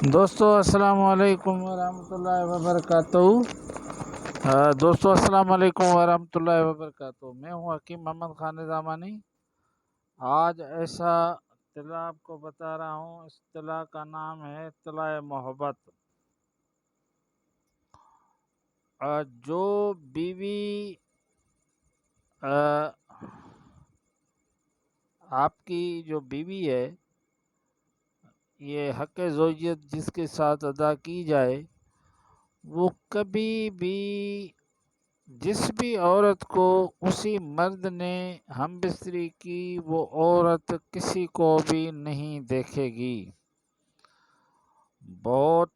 دوستو السلام علیکم ورحمۃ اللہ وبرکاتہ۔ السلام علیکم ورحمۃ اللہ وبرکاتہ۔ میں ہوں حکیم محمد خان نظامانی۔ آج ایسا اطلاع آپ کو بتا رہا ہوں، اس اطلاع کا نام ہے اطلاع محبت۔ جو بیوی آپ کی جو بیوی ہے، یہ حق زوجیت جس کے ساتھ ادا کی جائے، وہ کبھی بھی جس بھی عورت کو اسی مرد نے ہم بستری کی، وہ عورت کسی کو بھی نہیں دیکھے گی۔ بہت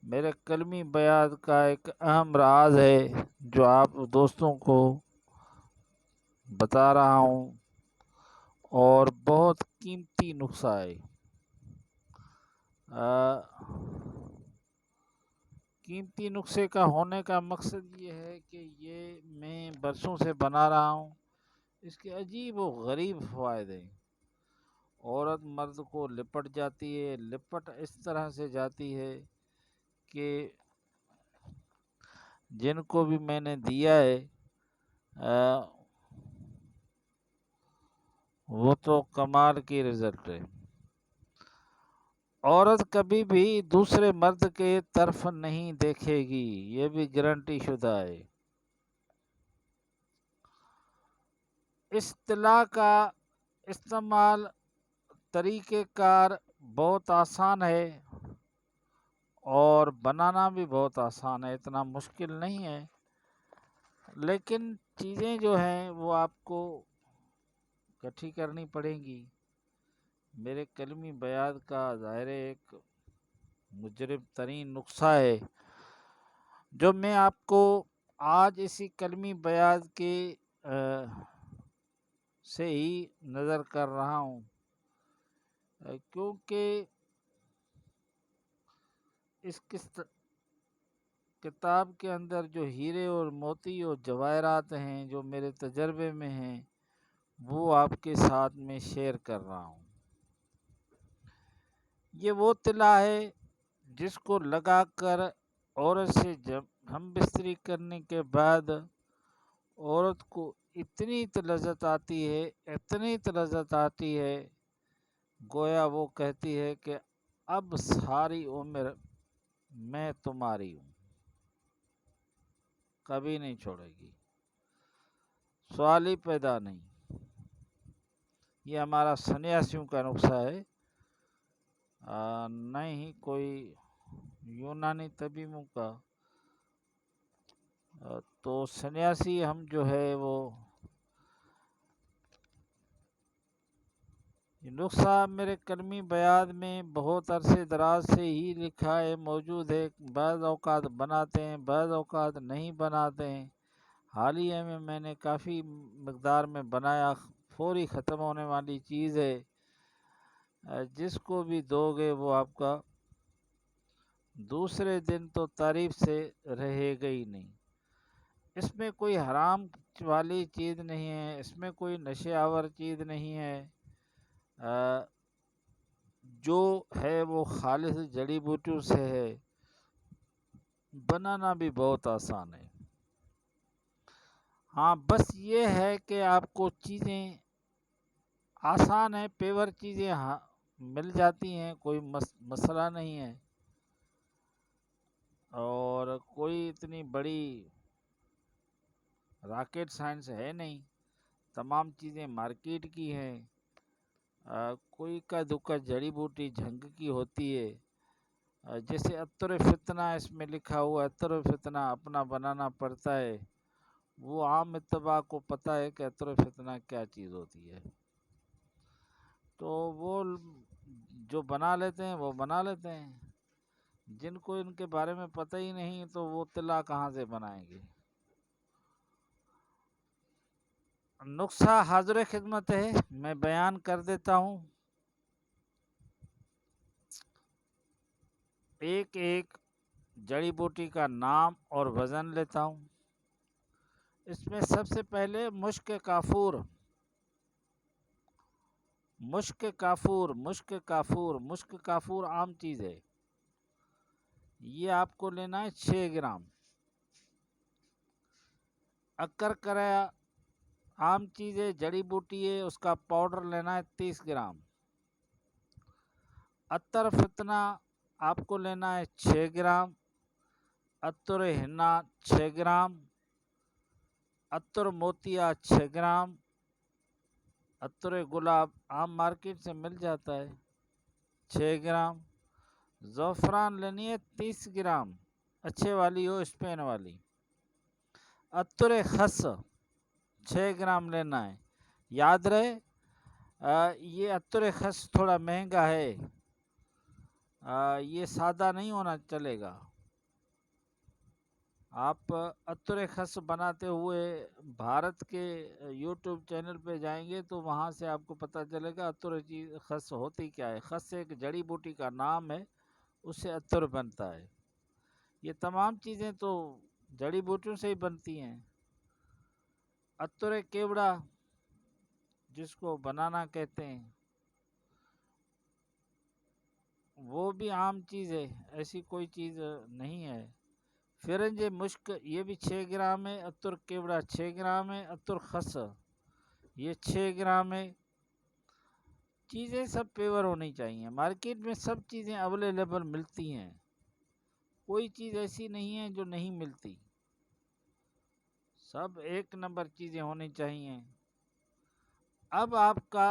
میرے کلمی بیان کا ایک اہم راز ہے جو آپ دوستوں کو بتا رہا ہوں، اور بہت قیمتی نسخہ ہے۔ قیمتی نسخے کا ہونے کا مقصد یہ ہے کہ یہ میں برسوں سے بنا رہا ہوں۔ اس کے عجیب و غریب فوائد ہیں۔ عورت مرد کو لپٹ جاتی ہے، لپٹ اس طرح سے جاتی ہے کہ جن کو بھی میں نے دیا ہے وہ تو کمال کی رزلٹ ہے۔ عورت کبھی بھی دوسرے مرد کے طرف نہیں دیکھے گی، یہ بھی گارنٹی شدہ ہے۔ اس اطلاع کا استعمال طریقہ کار بہت آسان ہے اور بنانا بھی بہت آسان ہے، اتنا مشکل نہیں ہے، لیکن چیزیں جو ہیں وہ آپ کو اکٹھی کرنی پڑیں گی۔ میرے کلمی بیان کا ظاہر ایک مجرب ترین نسخہ ہے جو میں آپ کو آج اسی کلمی بیان کے سے ہی نظر کر رہا ہوں، کیونکہ اس کتاب کے اندر جو ہیرے اور موتی اور جواہرات ہیں جو میرے تجربے میں ہیں، وہ آپ کے ساتھ میں شیئر کر رہا ہوں۔ یہ وہ اطلاع ہے جس کو لگا کر عورت سے جب ہم بستری کرنے کے بعد عورت کو اتنی لذت آتی ہے، اتنی لذت آتی ہے، گویا وہ کہتی ہے کہ اب ساری عمر میں تمہاری ہوں، کبھی نہیں چھوڑے گی، سوال ہی پیدا نہیں۔ یہ ہمارا سنیاسیوں کا نسخہ ہے، نہیں کوئی یونانی طبیبوں کا۔ تو سنیاسی ہم جو ہے وہ یہ نسخہ میرے کلمی بیان میں بہت عرصے دراز سے ہی لکھا ہے، موجود ہے۔ بعض اوقات بناتے ہیں، بعض اوقات نہیں بناتے ہیں۔ حالیہ میں نے کافی مقدار میں بنایا، فوری ختم ہونے والی چیز ہے، جس کو بھی دو گے وہ آپ کا دوسرے دن تو تعریف سے رہے گا ہی نہیں۔ اس میں کوئی حرام والی چیز نہیں ہے، اس میں کوئی نشے آور چیز نہیں ہے، جو ہے وہ خالص جڑی بوٹیوں سے ہے، بنانا بھی بہت آسان ہے۔ ہاں بس یہ ہے کہ آپ کو چیزیں آسان ہیں، پیور چیزیں مل جاتی ہیں، کوئی مسئلہ نہیں ہے، اور کوئی اتنی بڑی راکٹ سائنس ہے نہیں، تمام چیزیں مارکیٹ کی ہیں۔ کوئی کا دکا جڑی بوٹی جھنگ کی ہوتی ہے، جیسے عطر فتنہ اس میں لکھا ہوا، عطر فتنہ اپنا بنانا پڑتا ہے۔ وہ عام اتباع کو پتہ ہے کہ عطر فتنہ کیا چیز ہوتی ہے، تو وہ جو بنا لیتے ہیں وہ بنا لیتے ہیں، جن کو ان کے بارے میں پتہ ہی نہیں تو وہ اطلاع کہاں سے بنائیں گے۔ نسخہ حاضر خدمت ہے، میں بیان کر دیتا ہوں۔ ایک ایک جڑی بوٹی کا نام اور وزن لیتا ہوں۔ اس میں سب سے پہلے مشک کافور مشک کافور، مشک کافور، مشک کافور عام چیز ہے، یہ آپ کو لینا ہے 6 گرام۔ اکر کریا عام چیز ہے، جڑی بوٹی ہے، اس کا پاؤڈر لینا ہے 30 گرام۔ عطر فتنہ آپ کو لینا ہے 6 گرام۔ عطر ہنا 6 گرام۔ عطر موتیا 6 گرام۔ عطر گلاب عام مارکیٹ سے مل جاتا ہے 6 گرام۔ زعفران لینی ہے 30 گرام، اچھے والی ہو، اسپین والی۔ عطر خس 6 گرام لینا ہے۔ یاد رہے یہ عطر خس تھوڑا مہنگا ہے، یہ سادہ نہیں ہونا چلے گا۔ آپ عطر خس بناتے ہوئے بھارت کے یوٹیوب چینل پہ جائیں گے تو وہاں سے آپ کو پتہ چلے گا عطر خس ہوتی کیا ہے۔ خس ایک جڑی بوٹی کا نام ہے، اس سے عطر بنتا ہے۔ یہ تمام چیزیں تو جڑی بوٹیوں سے ہی بنتی ہیں۔ عطر کیوڑا جس کو بنانا کہتے ہیں، وہ بھی عام چیز ہے، ایسی کوئی چیز نہیں ہے۔ فرنج مشک یہ بھی 6 گرام ہے۔ عطر کیوڑا 6 گرام ہے۔ عطر خس یہ 6 گرام ہے۔ چیزیں سب پیور ہونی چاہیے، مارکیٹ میں سب چیزیں اویلیبل ملتی ہیں، کوئی چیز ایسی نہیں ہے جو نہیں ملتی، سب ایک نمبر چیزیں ہونی چاہیے۔ اب آپ کا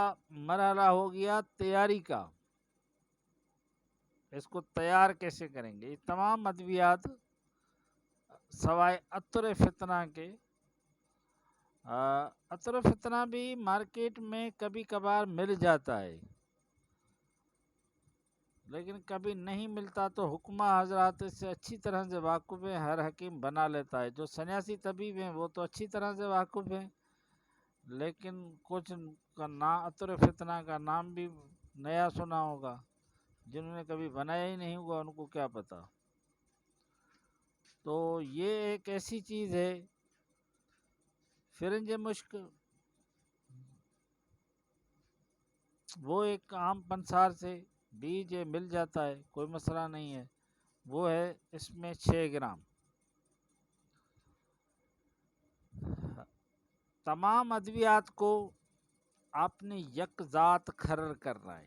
مرحلہ ہو گیا تیاری کا، اس کو تیار کیسے کریں گے۔ یہ تمام ادویات سوائے عطر فتنہ کے، عطر فتنہ بھی مارکیٹ میں کبھی کبھار مل جاتا ہے، لیکن کبھی نہیں ملتا تو حکمہ حضرات اس سے اچھی طرح سے واقف ہیں، ہر حکیم بنا لیتا ہے۔ جو سنیاسی طبیب ہیں وہ تو اچھی طرح سے واقف ہیں، لیکن کچھ کا نام عطر فتنہ کا نام بھی نیا سنا ہوگا، جنہوں نے کبھی بنایا ہی نہیں ہوگا ان کو کیا پتا۔ تو یہ ایک ایسی چیز ہے فرنج مشک، وہ ایک عام پنسار سے بیج مل جاتا ہے، کوئی مسئلہ نہیں ہے، وہ ہے اس میں 6 گرام۔ تمام ادویات کو آپ نے یک ذات کھرل کرنا ہے،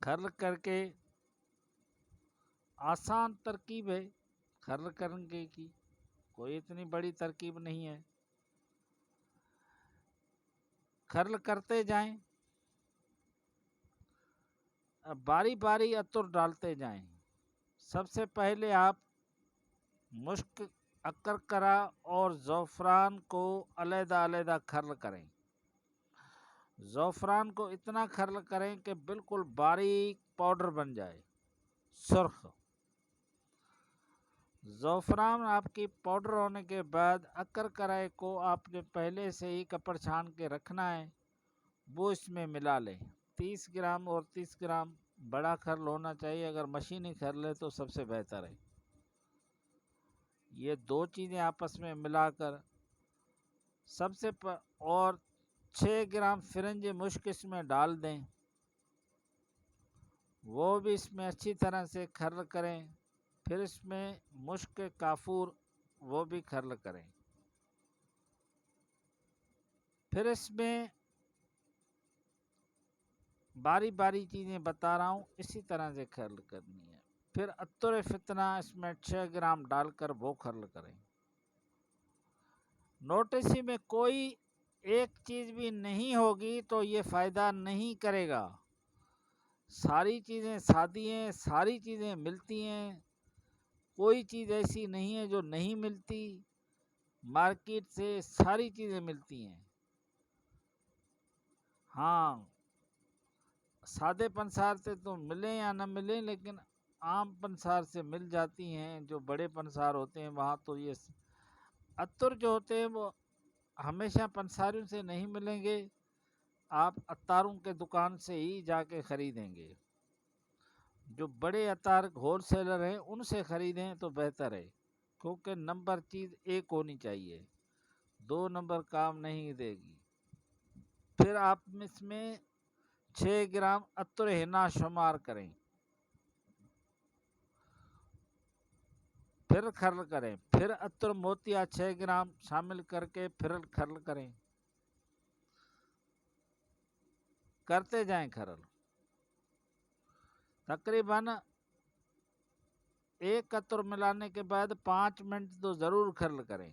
کھرل کر کے آسان ترکیب ہے کھرل کرنے کی، کوئی اتنی بڑی ترکیب نہیں ہے۔ کھرل کرتے جائیں، باری باری عطر ڈالتے جائیں۔ سب سے پہلے آپ مشک، اکر کرا اور زعفران کو علیحدہ علیحدہ کھرل کریں۔ زعفران کو اتنا کھرل کریں کہ بالکل باریک پاؤڈر بن جائے، سرخ۔ زعفران آپ کی پاؤڈر ہونے کے بعد اکر کرائے کو آپ نے پہلے سے ہی کپڑ چھان کے رکھنا ہے، وہ اس میں ملا لیں۔ 30 گرام اور 30 گرام بڑا کھرل ہونا چاہیے، اگر مشینی کھرل ہے تو سب سے بہتر ہے۔ یہ دو چیزیں آپس میں ملا کر اور 6 گرام فرنج مشک اس میں ڈال دیں، وہ بھی اس میں اچھی طرح سے کھرل کریں۔ پھر اس میں مشک کافور وہ بھی کھرل کریں۔ پھر اس میں باری باری چیزیں بتا رہا ہوں، اسی طرح سے کھرل کرنی ہے۔ پھر عطر فتنہ اس میں 6 گرام ڈال کر وہ کھرل کریں۔ نوٹس میں کوئی ایک چیز بھی نہیں ہوگی تو یہ فائدہ نہیں کرے گا، ساری چیزیں سادی ہیں، ساری چیزیں ملتی ہیں، کوئی چیز ایسی نہیں ہے جو نہیں ملتی، مارکیٹ سے ساری چیزیں ملتی ہیں۔ ہاں سادے پنسار سے تو ملیں یا نہ ملیں، لیکن عام پنسار سے مل جاتی ہیں، جو بڑے پنسار ہوتے ہیں وہاں تو یہ عطر جو ہوتے ہیں وہ ہمیشہ پنساریوں سے نہیں ملیں گے، آپ عطاروں کے دکان سے ہی جا کے خریدیں گے۔ جو بڑے عطار ہول سیلر ہیں ان سے خریدیں تو بہتر ہے، کیونکہ نمبر چیز ایک ہونی چاہیے، 2 نمبر کام نہیں دے گی۔ پھر آپ اس میں 6 گرام عطر حنا شمار کریں، پھر کھرل کریں، پھر عطر موتیا 6 گرام شامل کر کے پھر کھرل کریں، کرتے جائیں کھرل۔ تقریباً ایک عطر ملانے کے بعد 5 منٹ تو ضرور کھرل کریں،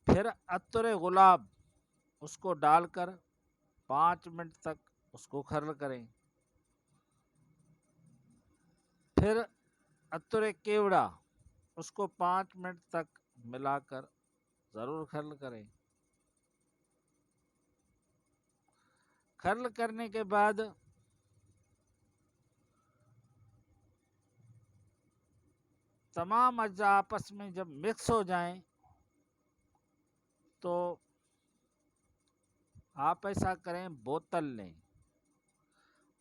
پھر عطر گلاب اس کو ڈال کر 5 منٹ تک اس کو کھرل کریں، پھر عطر کیوڑا اس کو 5 منٹ تک ملا کر ضرور کھرل کریں۔ کھرل کرنے کے بعد تمام اجزاء آپس میں جب مکس ہو جائیں تو آپ ایسا کریں، بوتل لیں۔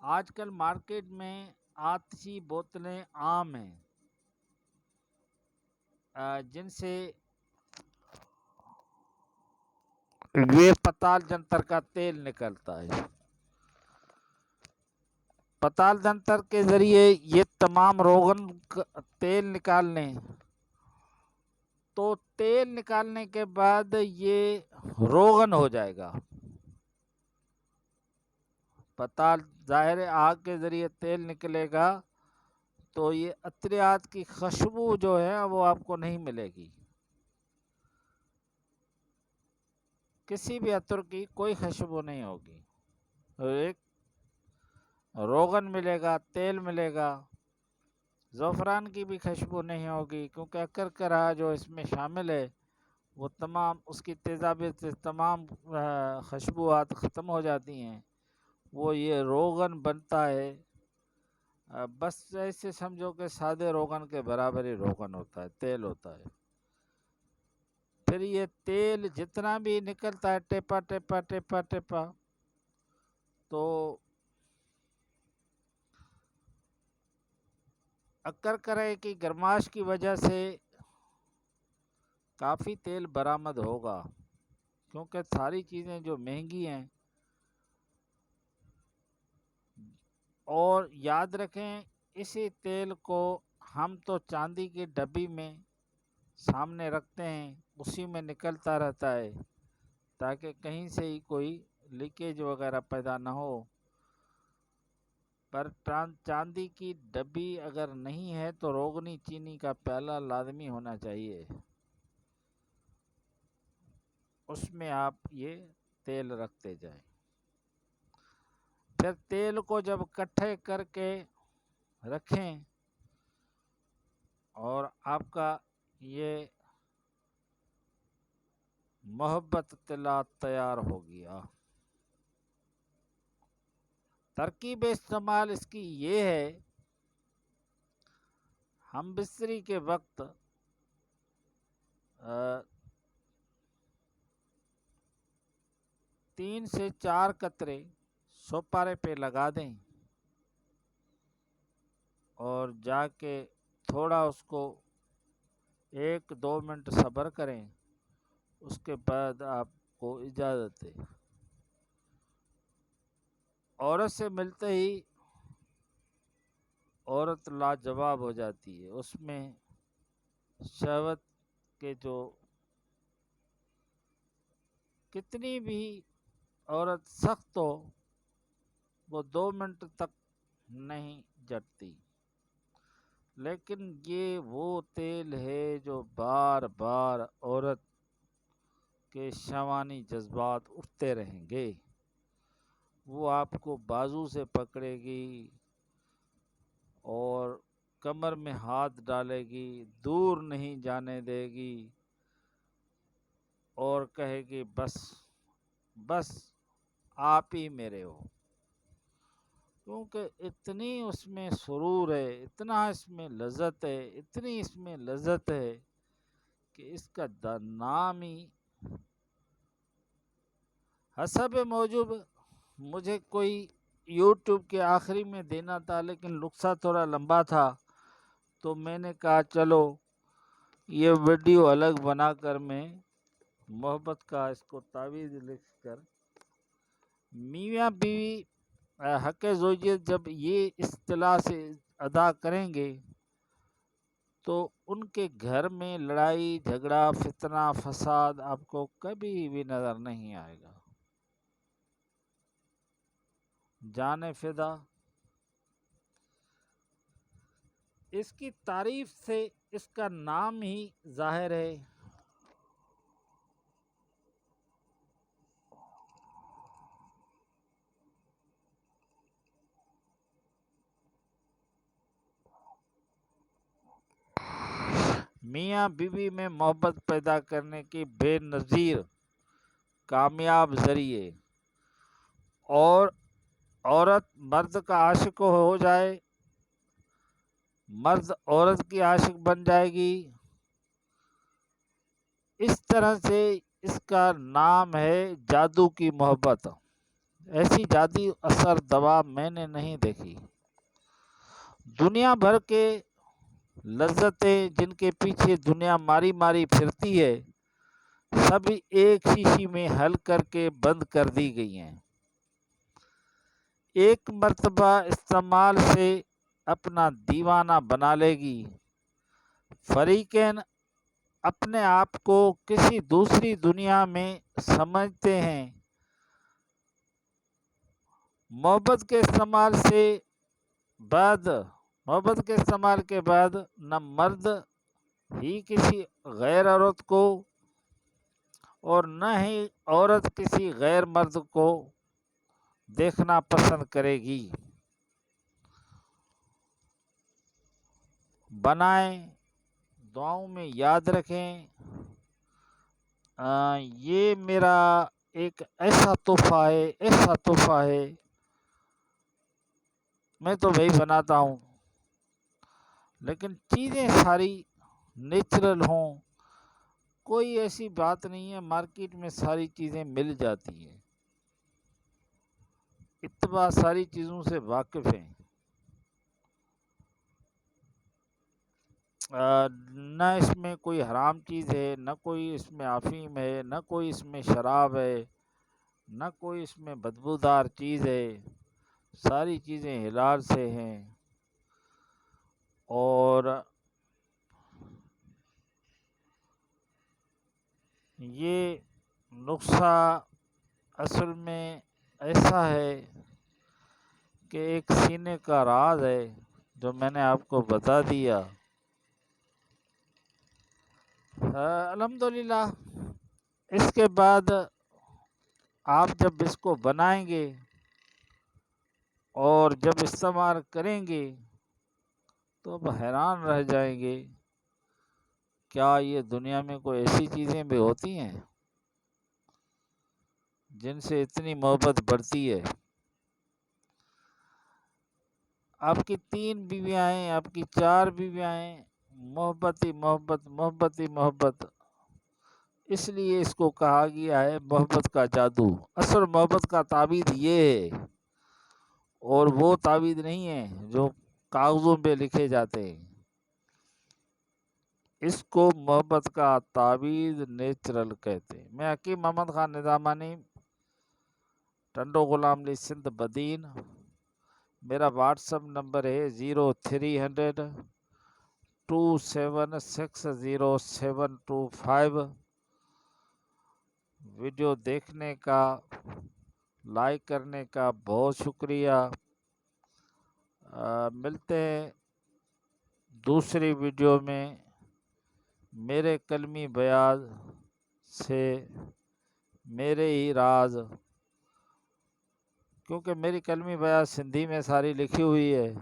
آج کل مارکیٹ میں آتشی بوتلیں عام ہیں، جن سے یہ پتال جنتر کا تیل نکلتا ہے۔ پتال جنتر کے ذریعے یہ تمام روغن تیل نکال لیں، تو تیل نکالنے کے بعد یہ روغن ہو جائے گا۔ پتال ظاہر آگ کے ذریعے تیل نکلے گا تو یہ عطریات کی خوشبو جو ہے وہ آپ کو نہیں ملے گی، کسی بھی عطر کی کوئی خوشبو نہیں ہوگی، ایک روغن ملے گا، تیل ملے گا، زعفران کی بھی خوشبو نہیں ہوگی، کیونکہ اکرکرا جو اس میں شامل ہے وہ تمام اس کی تیزابیت سے تمام خوشبوات ختم ہو جاتی ہیں، وہ یہ روغن بنتا ہے۔ بس ایسے سمجھو کہ سادے روغن کے برابر ہی روغن ہوتا ہے، تیل ہوتا ہے۔ پھر یہ تیل جتنا بھی نکلتا ہے ٹیپا ٹیپا ٹیپا ٹیپا، تو اکرکرے کی گرماش کی وجہ سے کافی تیل برآمد ہوگا، کیونکہ ساری چیزیں جو مہنگی ہیں۔ اور یاد رکھیں اسی تیل کو ہم تو چاندی کی ڈبی میں سامنے رکھتے ہیں، اسی میں نکلتا رہتا ہے تاکہ کہیں سے ہی کوئی لیکیج وغیرہ پیدا نہ ہو۔ پر چاندی کی ڈبی اگر نہیں ہے تو روغنی چینی کا پیالہ لازمی ہونا چاہیے، اس میں آپ یہ تیل رکھتے جائیں۔ پھر تیل کو جب اکٹھے کر کے رکھیں اور آپ کا یہ محبت تلا تیار ہو گیا۔ ترکیب استعمال اس کی یہ ہے، ہم بستری کے وقت 3 سے 4 قطرے سوپارے پہ لگا دیں اور جا کے تھوڑا اس کو 1-2 منٹ صبر کریں، اس کے بعد آپ کو اجازت ہے۔ عورت سے ملتے ہی عورت لاجواب ہو جاتی ہے، اس میں شہوت کے جو کتنی بھی عورت سخت ہو وہ 2 منٹ تک نہیں جٹتی، لیکن یہ وہ تیل ہے جو بار بار عورت کے شہوانی جذبات اٹھتے رہیں گے، وہ آپ کو بازو سے پکڑے گی اور کمر میں ہاتھ ڈالے گی، دور نہیں جانے دے گی اور کہے گی بس بس آپ ہی میرے ہو، کیونکہ اتنی اس میں سرور ہے، اتنا اس میں لذت ہے، اتنی اس میں لذت ہے کہ اس کا نام ہی حسب موجب مجھے کوئی یوٹیوب کے آخری میں دینا تھا، لیکن نقصہ تھوڑا لمبا تھا تو میں نے کہا چلو یہ ویڈیو الگ بنا کر میں محبت کا اس کو تعویذ لکھ کر میاں بیوی حق زوجیت جب یہ اصطلاح سے ادا کریں گے تو ان کے گھر میں لڑائی جھگڑا فتنہ فساد آپ کو کبھی بھی نظر نہیں آئے گا. جان فدا اس کی تعریف سے اس کا نام ہی ظاہر ہے. میاں بیوی میں محبت پیدا کرنے کی بے نظیر کامیاب ذریعے. اور عورت مرد کا عاشق ہو جائے، مرد عورت کی عاشق بن جائے گی. اس طرح سے اس کا نام ہے جادو کی محبت. ایسی جادی اثر دوا میں نے نہیں دیکھی. دنیا بھر کے لذتیں جن کے پیچھے دنیا ماری ماری پھرتی ہے، سبھی ایک شیشی میں حل کر کے بند کر دی گئی ہیں. ایک مرتبہ استعمال سے اپنا دیوانہ بنا لے گی. فریقین اپنے آپ کو کسی دوسری دنیا میں سمجھتے ہیں. محبت کے استعمال کے بعد نہ مرد ہی کسی غیر عورت کو اور نہ ہی عورت کسی غیر مرد کو دیکھنا پسند کرے گی. بنائیں، دعاؤں میں یاد رکھیں. یہ میرا ایک ایسا تحفہ ہے. میں تو وہی بناتا ہوں، لیکن چیزیں ساری نیچرل ہوں. کوئی ایسی بات نہیں ہے، مارکیٹ میں ساری چیزیں مل جاتی ہیں. اتباع ساری چیزوں سے واقف ہیں. نہ اس میں کوئی حرام چیز ہے، نہ کوئی اس میں افیم ہے، نہ کوئی اس میں شراب ہے، نہ کوئی اس میں بدبودار چیز ہے. ساری چیزیں حلال سے ہیں. اور یہ نسخہ اصل میں ایسا ہے کہ ایک سینے کا راز ہے جو میں نے آپ کو بتا دیا. الحمدللہ. اس کے بعد آپ جب اس کو بنائیں گے اور جب استعمال کریں گے تو اب حیران رہ جائیں گے، کیا یہ دنیا میں کوئی ایسی چیزیں بھی ہوتی ہیں جن سے اتنی محبت بڑھتی ہے. آپ کی 3 بیویاں ہیں، آپ کی 4 بیویاں ہیں، محبت ہی محبت، محبت ہی محبت. اس لیے اس کو کہا گیا ہے محبت کا جادو. اصل محبت کا تعبیر یہ ہے، اور وہ تعبیر نہیں ہے جو کاغذوں پہ لکھے جاتے ہیں. اس کو محبت کا تعبیر نیچرل کہتے ہیں. میں حکیم محمد خان نظامانی، ٹنڈو غلام علی سندھ بدین. میرا واٹس اپ نمبر ہے 030027600725. ویڈیو دیکھنے کا، لائک کرنے کا بہت شکریہ. ملتے ہیں دوسری ویڈیو میں میرے کلمی بیاض سے میرے ہی راز. کیونکہ میری کلمی بیاض سندھی میں ساری لکھی ہوئی ہے.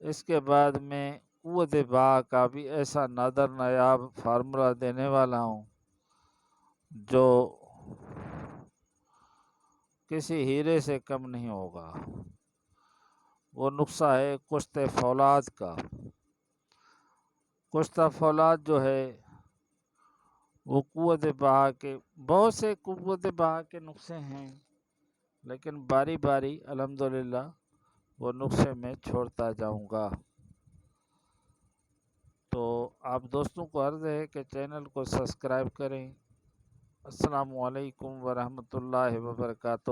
اس کے بعد میں قوت بہا کا بھی ایسا نادر نایاب فارمولہ دینے والا ہوں جو کسی ہیرے سے کم نہیں ہوگا. وہ نسخہ ہے کشت فولاد کا. کشت فولاد جو ہے وہ قوت بہا کے بہت سے قوت بہا کے نسخے ہیں، لیکن باری باری الحمدللہ وہ نسخے میں چھوڑتا جاؤں گا. تو آپ دوستوں کو عرض ہے کہ چینل کو سبسکرائب کریں، السلام علیکم ورحمۃ اللہ وبرکاتہ۔